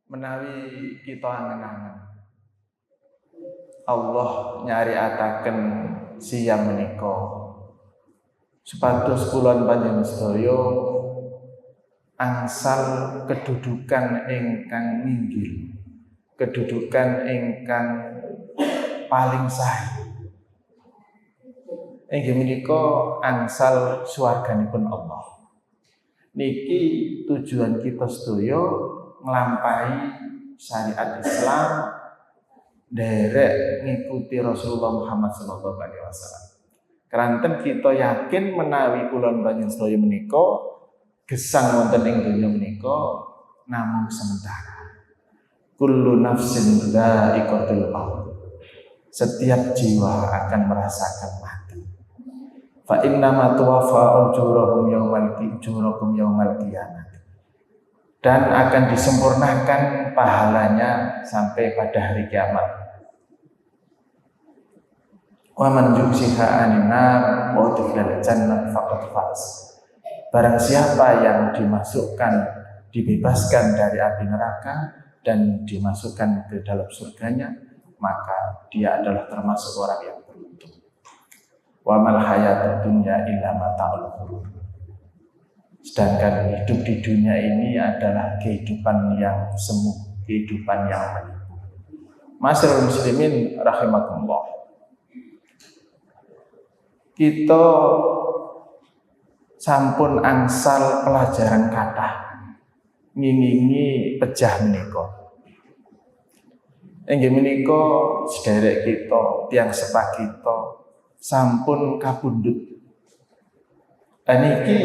menawi kita angen-angen Allah nyariataken siyam menika supados kula panjenengan sedaya angsal kedudukan ingkang minggil, kedudukan ingkang paling sae. Inggih menika angsal swarganipun Allah. Niki tujuan kita sedaya nglampahi syariat Islam derek ngikuti Rasulullah Muhammad sallallahu alaihi wasallam. Keranten kita yakin menawi kula panjenengan sedaya menika gesang wonten ing donya menika namung sementara. Kullu nafsin dha'iqatul maut. Setiap jiwa akan merasakan mati. Fa innama tuwaffa ujurahum yaumal qiyamah. Dan akan disempurnakan pahalanya sampai pada hari kiamat. Wa man yuksiha 'anil nar wa udkhilal jannah faqad faz. Barang siapa yang dibebaskan dari api neraka dan dimasukkan ke dalam surganya, maka dia adalah termasuk orang yang beruntung. Wa mal hayatud dunya illa mata'ul ghurur. Sedangkan hidup di dunia ini adalah kehidupan yang semu, kehidupan yang menipu. Masyarul muslimin rahimakumullah. Kita sampun angsal pelajaran kathah ngingingi pejah menika. Inggih menika sederek kita, tiyang sepah kita sampun kapundhut. Niki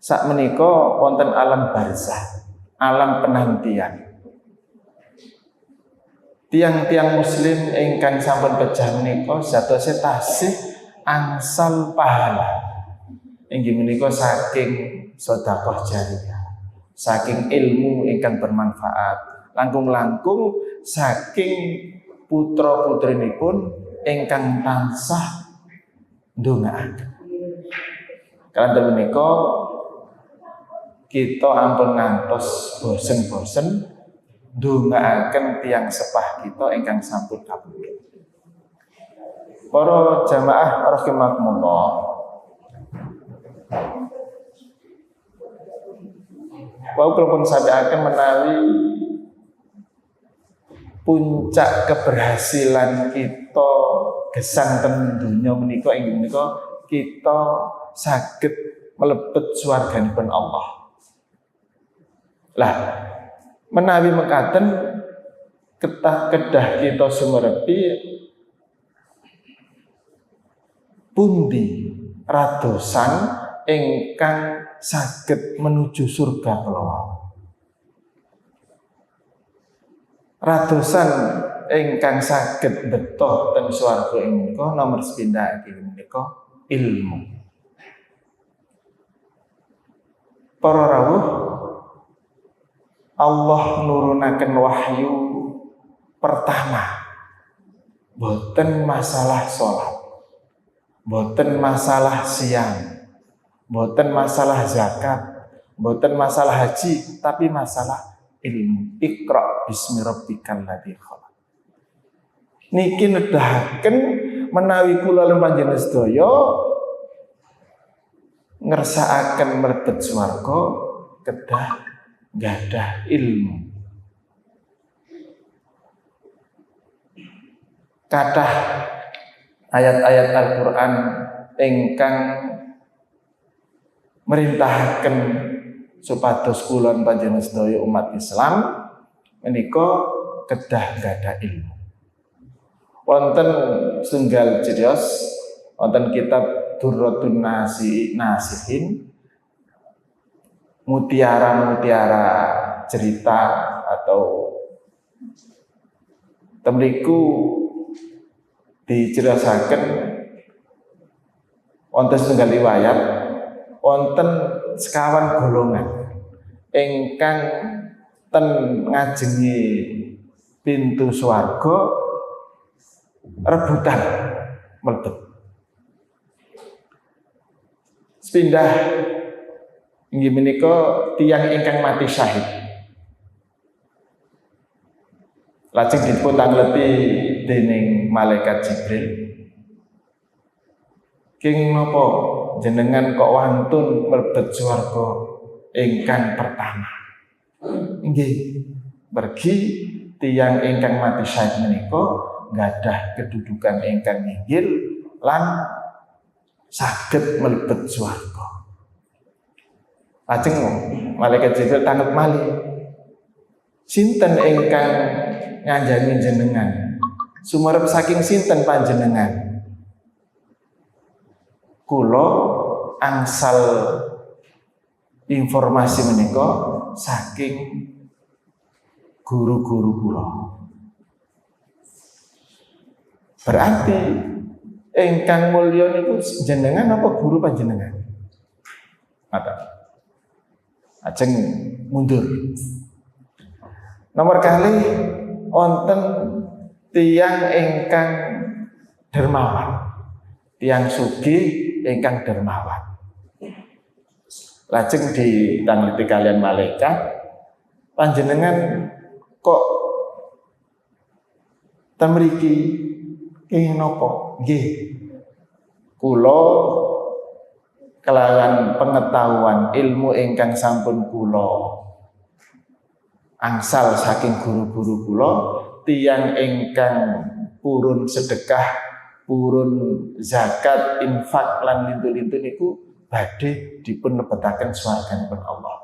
sak menika wonten alam barzah, alam penantian. Tiang-tiang muslim ingkang sampun pejah menika satose tasih angsal pahala. Inggih menika saking sedekah jariyah, saking ilmu ingkang bermanfaat, langkung-langkung saking putra-putrinipun ingkang tansah ndongaaken. Kanthi menika kita ampun ngantos bosen-bosen ndongaaken tiyang sepah kita ingkang sampun kapundhut. Para jamaah rahimakumullah. Wau kula pun sampaiaken menawi puncak keberhasilan kita gesang ten donya menika ing menika kita saged mlebet swarganipun Allah. Lah, menawi mekaten kedah kita sumerepi pundi radosan ingkang saged menuju surga kelawau. Radosan ingkang saged beto ten swarga ing menika nomor sepindhah inggih menika ilmu. Para rawuh, Allah nurunaken wahyu pertama boten masalah salat, boten masalah siang, boten masalah zakat, boten masalah haji, tapi masalah ilmu. Iqra bismi rabbikal ladzi khalaq. Niki nedahaken menawi kula lan panjenengan sedaya ngersakaken mlebet swarga kedah gadah ilmu. Kathah ayat-ayat Al-Qur'an ingkang merintahaken supados kula panjenengan sedaya umat Islam menika kedah gadah ilmu. Wonten setunggal criyos wonten kitab Durratun Nasihin, mutiara-mutiara cerita atau temriku diceriasaken wonten setunggal riwayat wonten sekawan golongan ingkang ten ngajengi pintu swarga rebutan mlebet. Sepindah inggih menika tiyang ingkang mati syahid. Lajeng dipun tangleti dening malaikat Jibril. King napa jenengan kok wantun mlebet swarga ingkang pertama? Inggih, mergi tiyang ingkang mati syahid menika nggadah kedudukan ingkang inggil lan saged mlebet swarga. Lajeng malaikat Jibril tanggep malih. Sinten ingkang nganjani jenengan? Sumerep saking sinten panjenengan? Kula angsal informasi menika saking guru-guru kula. Berarti ingkang mulya niku jenengan apa guru panjenengan? Mata. Ajeng mundur. Nomor kali wonten tiyang ingkang dermawan, tiyang sugih ingkang dermawan. Lajeng ditangleti kalian malaikat, panjenengan kok ten mriki kenging napa? Nggih, kula kelawan pengetahuan ilmu ingkang sampun kula angsal saking guru-guru kula, tiyang ingkang purun sedekah, purun zakat, infak lan lintu-lintu niku badhe dipun lebetaken swarganipun Allah.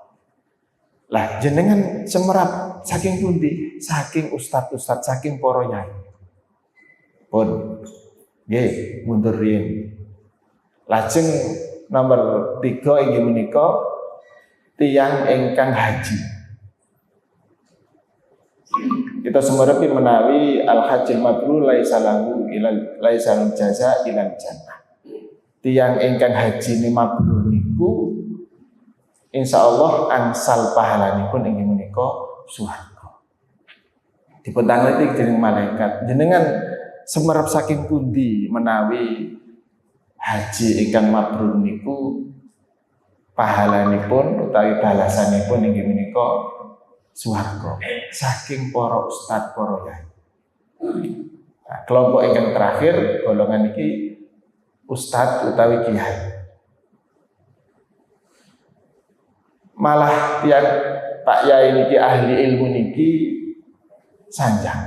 Lah jenengan semerap saking pundi? Saking ustad-ustad, saking para yai. Pun nggih mundur riyin. Lajeng nomor 3 inggih menika tiyang ingkang haji. Kita semerepi menawi al-hajjil mabrur laisa lahu ilal laisa jaza ilal jannah. Tiyang ingkang haji ni mabrur niku insyaallah angsal pahalanipun inggih menika swarga. Dipun tangleti dening malaikat, jenengan semerep saking pundi menawi haji ingkang mabrur niku pahalanipun utawi balasanipun inggih menika swarga. Saking para ustad, para yai. Nah, kelompok ingkang terakhir golongan iki ustad utawi kiai. Malah tiang Pak Yai niki ahli ilmu niki sanjang.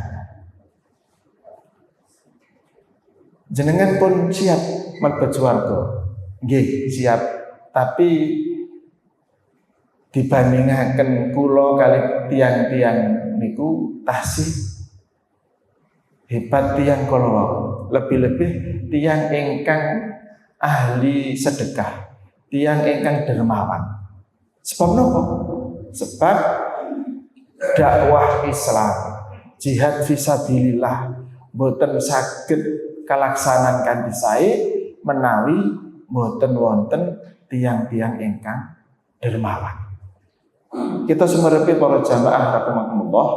Jenengan pun siap mlebet swarga. Nggih, siap. Tapi dibandingaken kula kali tiang-tiang niku tasih hebat tiang kala lebih-lebih tiang ingkang ahli sedekah, tiang ingkang dermawan. Sebab napa? Sebab dakwah Islam, jihad fisabilillah boten saged kalaksanan kanthi sae menawi boten wonten tiang-tiang ingkang dermawan. Kita semerepi para jamaah rahimakumullah,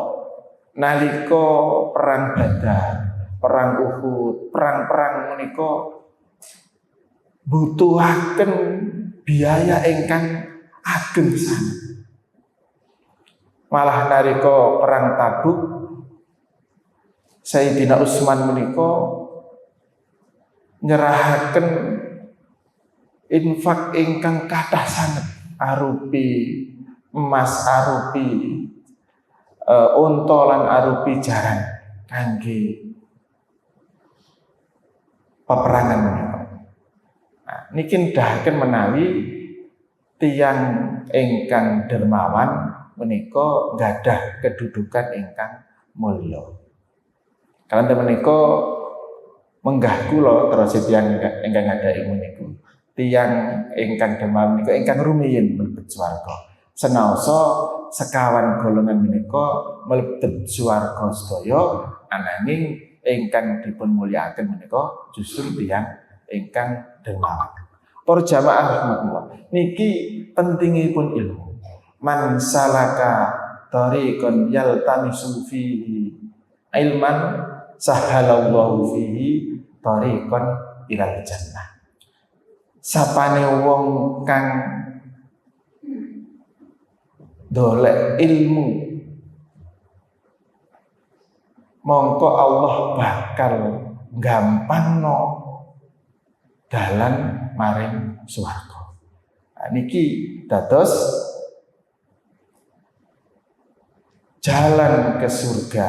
nalika perang Badar, perang Uhud, perang-perang menika butuhaken biaya ingkang ageng sanget. Malah nalika perang Tabuk, Sayyidina Utsman menika nyerahaken infak ingkang kathah sanget, arupi emas, arupi unta lan arupi jaran kangge peperangan menika. Nah, niki nedahaken menawi tiyang ingkang dermawan menika nggadah kedudukan ingkang mulya. Kaliyan menika menggah kula terus tiyang ingkang nggadah ilmu niku. Tiyang ingkang dermawan menika ingkang rumiyin mlebet swarga. Senaosa sekawan golongan menika mlebet swarga sedaya, ananging ingkang dipun mulyakaken menika justru tiyang ingkang dermawan. Para jamaah rahimakumullah, niki pentingipun ilmu. Man salaka tariqan yaltamisu fihi ilman sahalallahu fihi tariqan ilal jannah. Sapane wong kang dolek ilmu mongko Allah bakal gampangno dalan maring swarga. Niki dados jalan ke surga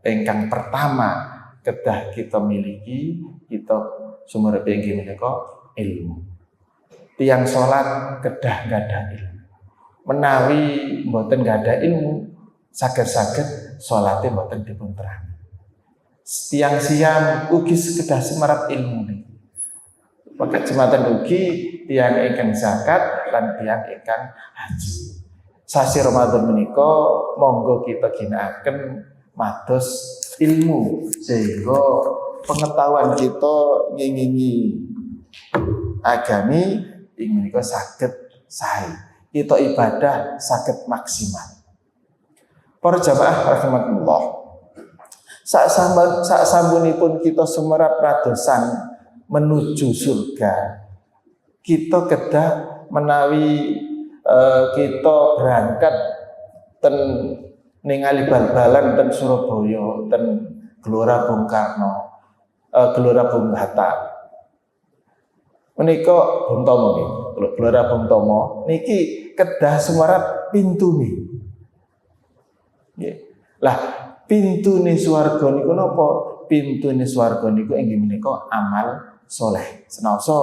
ingkang pertama kedah kita miliki, kita sumber inggih menika ilmu. Tiang salat kedah gadah ilmu. Menawi mboten gadah ilmu, saged-saged salate mboten dipun terang. Tiang siam ugi kedah semerap ilmu niki. Maka jematan ugi tiang ingkang zakat lan tiang ingkang haji. Sasi Ramadan menika monggo kita ginakaken mados ilmu sehingga pengetahuan kita ngingingi agami ing menika saged sae. Kita ibadah saged maksimal. Para jamaah rahimakumullah. Sak sampunipun kita sumerap radosan menuju surga, kita kedah menawi kita berangkat ten ningali bal-balan ten Surabaya, ten Gelora Bung Karno, Gelora Bung Hatta. Menika Bung Tomo nggih, Gelora Bung Tomo niki kedah sumerap pintune. Nggih. Lah pintune swarga niku napa? Pintune swarga niku inggih menika amal soleh. Senaosa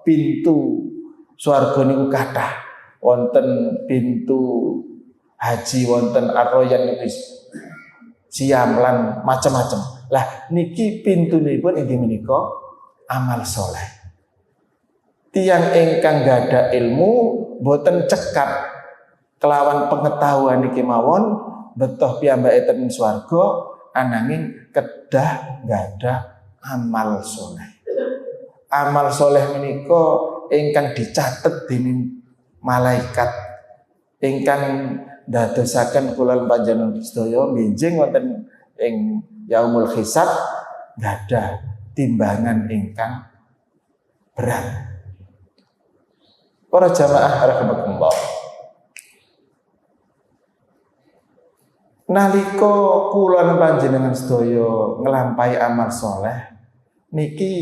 pintu swarga niku kathah. Wonten pintu haji, wonten ar-royan niku siam lan macam-macam. Lah niki pintunipun inggih menika amal soleh. Tiang ingkang gadah ilmu boten cekap kelawan pengetahuan niki mawon betoh piyambake ten swarga ananging kedah gadah amal soleh. Amal soleh menika ingkang dicatet dening malaikat ingkang dadosaken kula panjenengan sedaya benjing wonten ing yaumul hisab gadah timbangan ingkang berat. Para jamaah rahimakumullah. Nalika kula panjenengan sedaya nglampahi amal soleh niki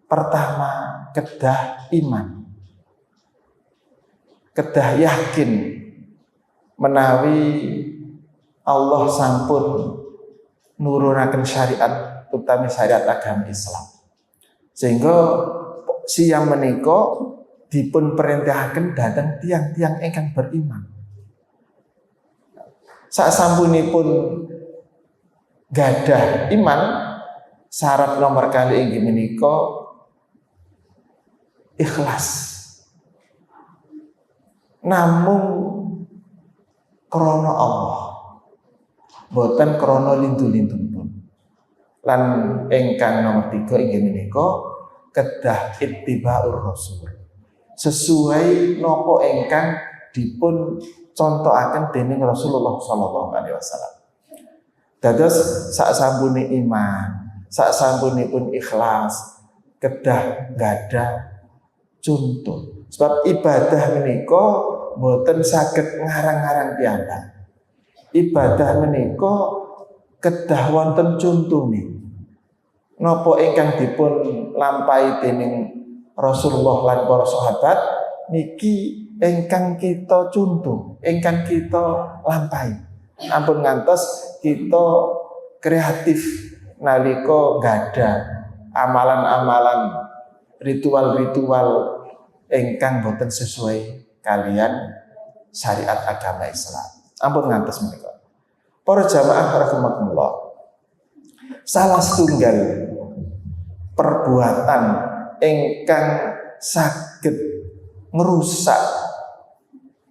pertama kedah iman. Kedah yakin menawi Allah sampun nurunaken syariat utami syariat agama Islam. Sehingga siang menika dipun perintahaken dhateng tiang-tiang ingkang beriman. Sasampunipun gadah iman, syarat nomor kali inggih menika ikhlas. Namung krana Allah, boten krana lindu-lindupun. Lan ingkang nomor 3 inggih menika kedah ittiba'ur rasul. Sesuai napa ingkang dipun contohaken dening Rasulullah sallallahu alaihi wasallam. Dados sak sampune iman, sak sampunipun ikhlas, kedah gadah contoh. Sebab ibadah menika boten saged ngarang-ngarang piyambak. Ibadah menika kedah wonten contone. Napa ingkang dipun lampahi dening Rasulullah lan para sahabat niki ingkang kita contoh, ingkang kita lampahi. Ampun ngantos kita kreatif nalika gadah amalan-amalan ritual-ritual ingkang boten sesuai kalian syariat agama Islam. Ampun ngantos menika. Para jamaah rahimakumullah. Salah setunggal perbuatan ingkang saged ngerusak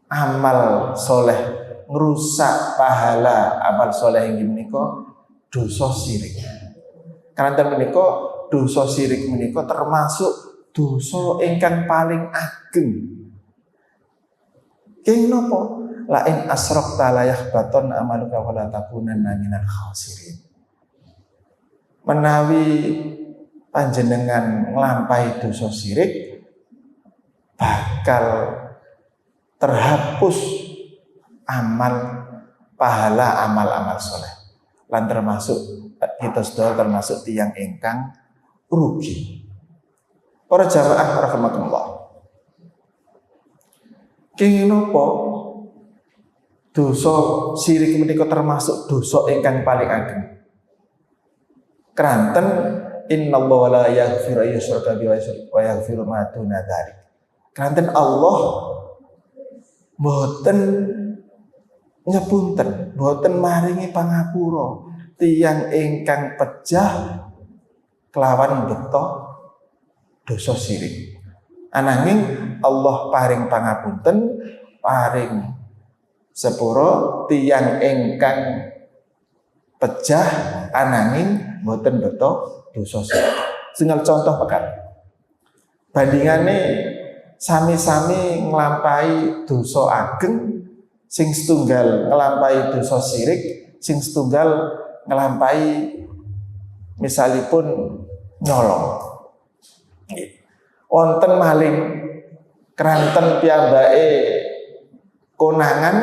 amal soleh, ngerusak pahala amal soleh inggih menika dosa syirik. Karena menika dosa syirik menika termasuk dosa ingkang paling ageng. Keng napa? La in asrakta la yahbaton amaluka wa la takunanna minal khasirin. Menawi panjenengan nglampahi dosa syirik bakal terhapus amal pahala amal-amal soleh. Lan termasuk kita sedaya termasuk tiyang ingkang rugi. Para jamaah rahimakumullah. Kenging napa dosa syirik menika termasuk dosa ingkang paling ageng. Keranten innallaha la yaghfiru an yushraka bihi wa yaghfiru ma duna dzalik. Keranten Allah boten nyepunten, boten maringi pangapura tiyang ingkang pejah kelawan beto dosa syirik. Ananging Allah paring pangapunten, paring sepuro tiyang ingkang pejah ananging boten beto dosa syirik. Singgal contoh pekan. Bandingane sami-sami nglampahi dosa ageng, sing setunggal nglampahi dosa syirik, sing setunggal nglampahi misalipun nyolong. Wonten maling keranten piyambake konangan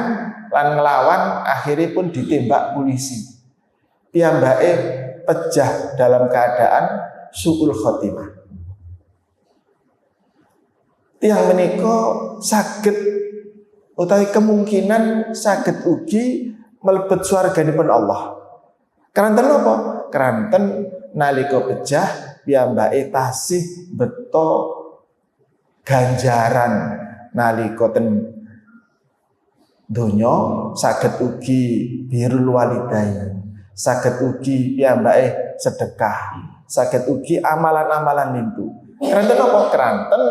lan nglawan akhiripun ditembak polisi. Piyambake pejah dalam keadaan su'ul khotimah. Tiyang menika saged utawi kemungkinan saged ugi mlebet swarganipun Allah. Keranten napa? Keranten nalika pejah piyambake tasih beto ganjaran nalika ten donya, saged ugi birrul walidain, saged ugi piyambake sedekah, saged ugi amalan-amalan lintu. Keranten napa? Keranten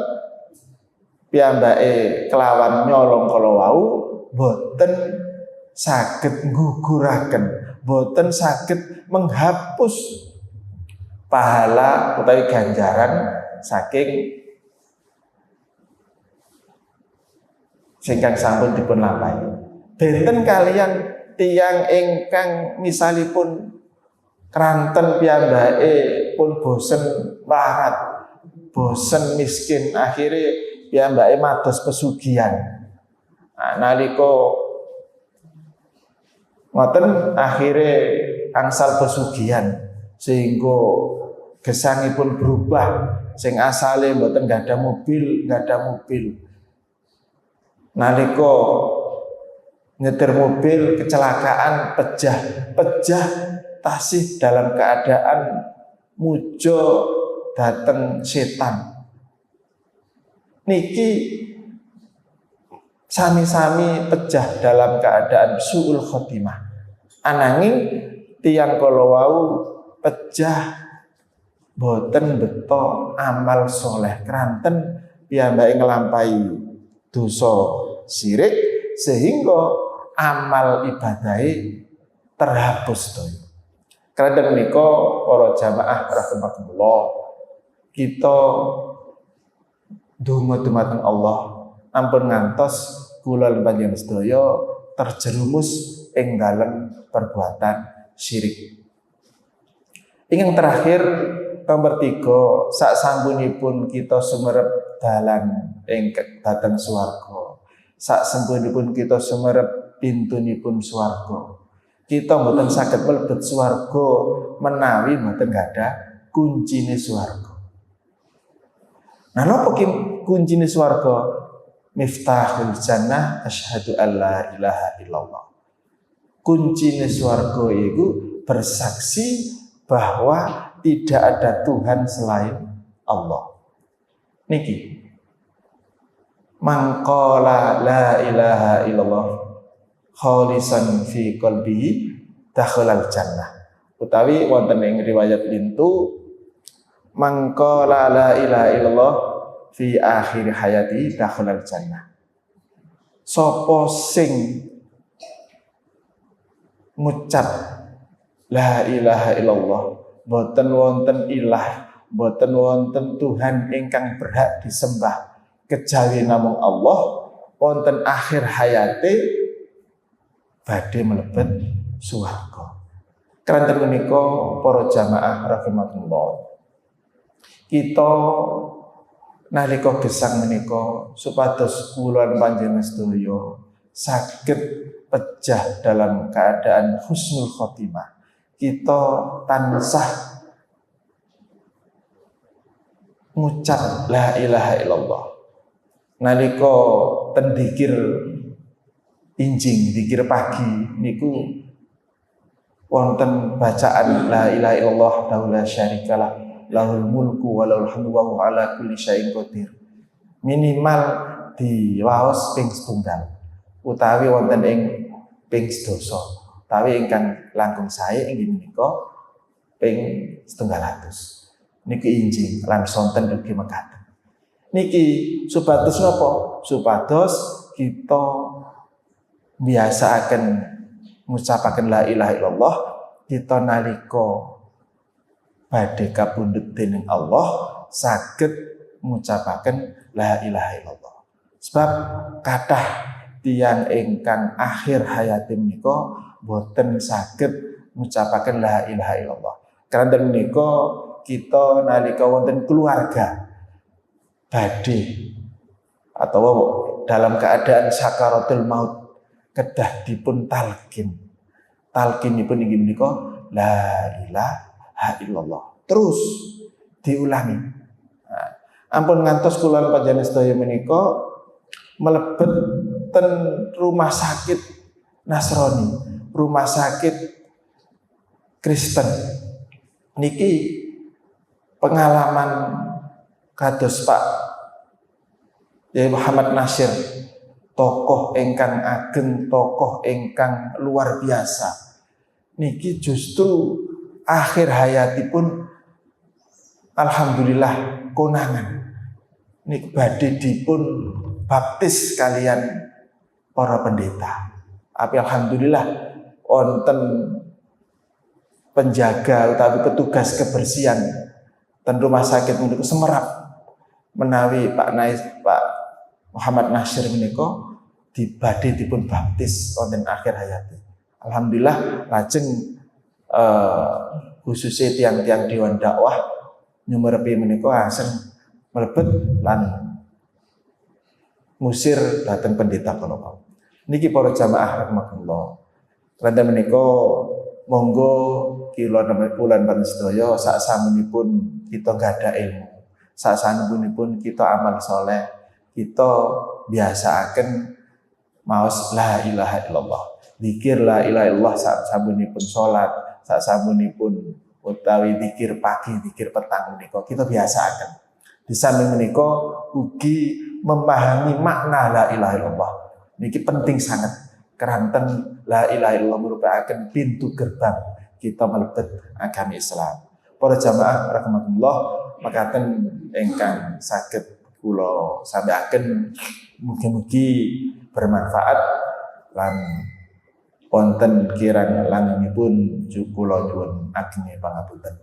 piyambake kelawan nyolong kala wau boten saged ngguguraken, boten saged menghapus pahala utawi ganjaran saking singkang sampun dipun lampahi. Benten kalian tiyang ingkang misalipun keranten piyambake pun bosen larat, bosen miskin, akhirnya piyambake mados pesugihan. Nah, nalika ngoten akhirnya angsal pesugihan sehingga gesangipun berubah, sing asale mboten gadah mobil, nalika nyetir mobil kecelakaan pejah tasih dalam keadaan mujo dateng setan. Niki sami-sami pejah dalam keadaan su'ul khotimah. Ananging tiyang kala wau pejah boten beto amal soleh, keranten piyambake nglampahi dosa syirik sehingga amal ibadahe terhapus doyo. Keranten menika para jamaah rahimakumullah, kita donga dumateng Allah ampun ngantos kula panjenengan sedaya terjerumus ing dalem perbuatan syirik. Ingkang terakhir nomor 3, sak sampunipun kita sumerep dalan ing dhateng swarga, sak sampunipun kita sumerep pintunipun swarga, kita mboten saged mlebet swarga menawi mboten gadah kuncine swarga. Nah, napa kuncine swarga? Miftahul jannah asyhadu alla ilaha illallah. Kuncine swarga iku bersaksi bahwa tidak ada Tuhan selain Allah. Niki mangqala la ilaha illallah khalisan fi qalbihi dakhalal jannah. Utawi wonten ing riwayat lintu mangqala la ilaha illallah fi akhir hayati dakhalal jannah. Sapa sing ngucap la ilaha illallah, boten wonten ilah, boten wonten Tuhan ingkang berhak disembah kejawi namung Allah, wonten akhir hayate badhe mlebet swarga. Keranten menika para jamaah rahimakumullah, kita nalika gesang menika supados kula panjenengan sedaya saged pejah dalam keadaan husnul khotimah, kita tansah ngucap la ilaha illallah nalika ten dzikir injing dzikir pagi niku wonten bacaan la ilaha illallah la syarikalah lahul mulku wa lahul hamdu wa huwa ala kulli syai'in qadir minimal diwaos ping 1 utawi wonten ing ping 2 utawi ingkang langkung sae inggih menika ping 100 niki injing lan sonten ugi mekaten. Niki supados napa? Supados kita biasaaken ngucapaken la ilaha illallah kita nalika badhe kapundhut dening Allah saged ngucapaken la ilaha illallah. Sebab kathah tiyang ingkang akhir hayate menika boten saged ngucapaken la ilaha illallah. Karena menika kita nalika wonten keluarga badhe atau dalam keadaan sakaratul maut kedah dipun talkinipun inggih menika la ilaha illallah terus diulangi. Ampun ngantos kula panjenengan sedaya menika mlebet ten rumah sakit Nasrani, rumah sakit Kristen niki pengalaman kados Pak Yai Muhammad Nasyir, tokoh ingkang ageng, tokoh ingkang luar biasa. Niki justru akhir hayatipun alhamdulillah konangan. Niki badhe dipun baptis kalian para pendeta. Tapi alhamdulillah wonten penjaga utawi petugas kebersihan dan rumah sakit menika semerap menawi Pak Muhammad Nasyir menika badhe dipun baptis wonten akhir hayati. Alhamdulillah lajeng khususnya tiang-tiang dewan dakwah nyumerepi menika aseng mlebet lan ngusir dhateng pendeta kala. Niki para jamaah rahimakumullah. Randa menika monggo kula bulan sedaya sak samunipun kita gadah ilmu, sak samunipun kita amal soleh, kita biasaaken maos la ilaha illallah, zikir la ilaha illallah sak samunipun salat, sak samunipun utawi zikir pagi, zikir petang menika kita biasaaken. Di samping menika ugi memahami makna la ilaha illallah. Niki penting sangat. Keranten la ilaha illallah merupakan pintu gerbang kita mlebet agama Islam. Para jamaah rahimakumullah, makaten ingkang saged kula sampaiaken mugi-mugi bermanfaat lan wonten kirang langkungipun kula nyuwun ageng pangapunten.